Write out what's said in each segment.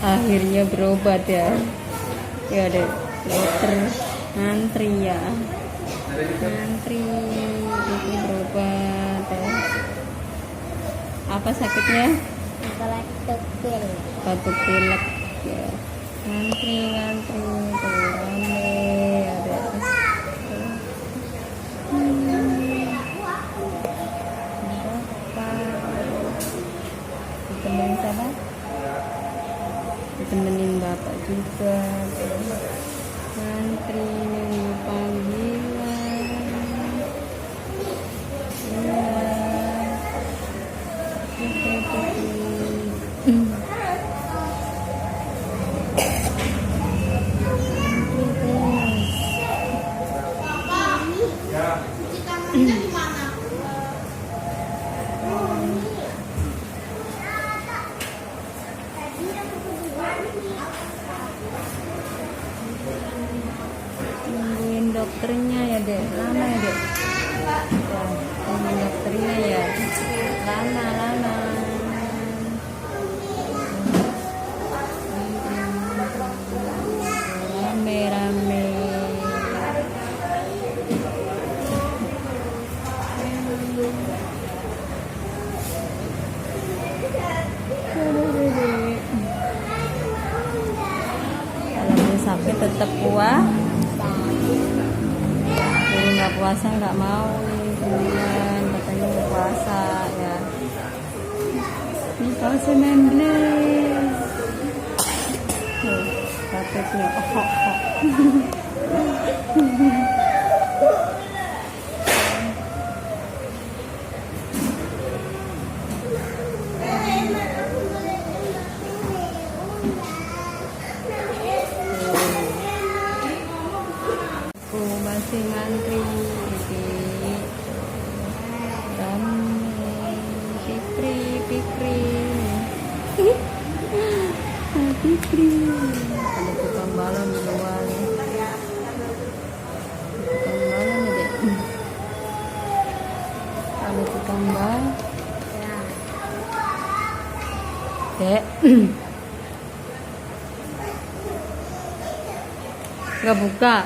Akhirnya berobat ya. Ya deh, dokter ngantri ya. Ngantri ini berobat ya. Apa sakitnya? Batuk pilek ya. Ngantri tuh rame ada. Ditemenin siapa? Ditemenin bapak juga. Ngantri nunggu panggilan. Nungguin dokternya ya dek, lama ya dek. Nungguin dokternya ya, lama. Rame. Kalau dia sakit tetap puasa. Jadi nggak puasa nggak mau nih teman, katanya mau puasa ya. Ini puasa 19. Tuh, batuknya. Masih ngantri di Fikri ada tukang balon di luar ya. Tukang balon ya dek, ada tukang balon dek. Nggak buka,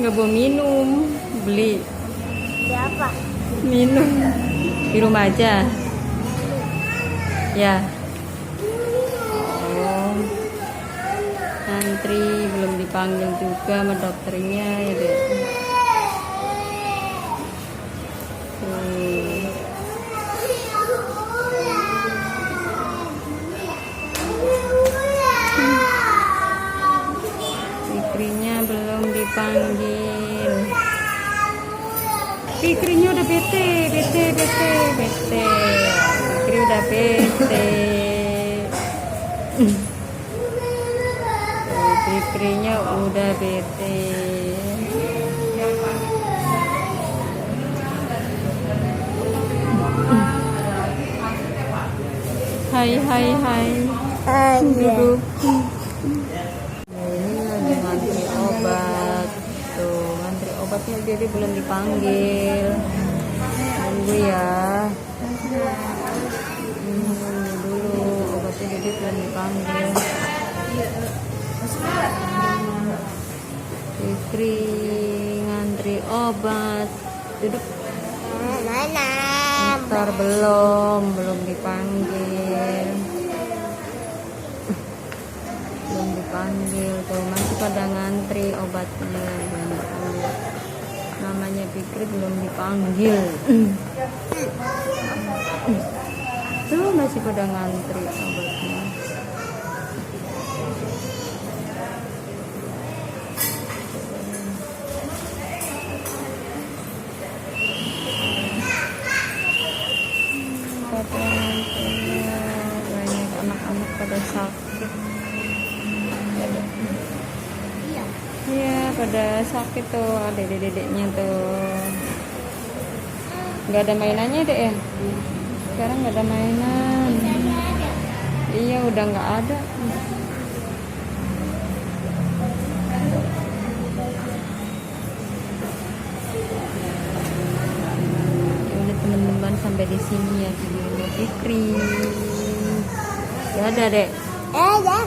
nggak mau minum, beli. Siapa? Minum di rumah aja. Ya. Oh. Antri belum dipanggil juga sama dokternya ya deh. Fikrinya belum dipanggil. Fikrinya udah bete. Fikri udah bete. Fikrinya udah bete. Hai. Duduk. Ini lagi ngantri obat. Tuh, ngantri obatnya jadi belum dipanggil. Tunggu ya. Tunggu dulu, obatnya jadi belum dipanggil. Fikri ngantri obat. Duduk. Mana? Ntar belum dipanggil. Belum dipanggil tuh, masih pada ngantri obatnya. Namanya Fikri belum dipanggil. Tuh masih pada ngantri obatnya. Banyak anak-anak pada sakit. Iya, pada sakit tuh, ada dedeknya tuh. Nggak ada mainannya dek ya? Sekarang nggak ada mainan. Iya, udah nggak ada. teman-teman, sampai di sini ya videonya Fikri. Ya ada dek. Ya.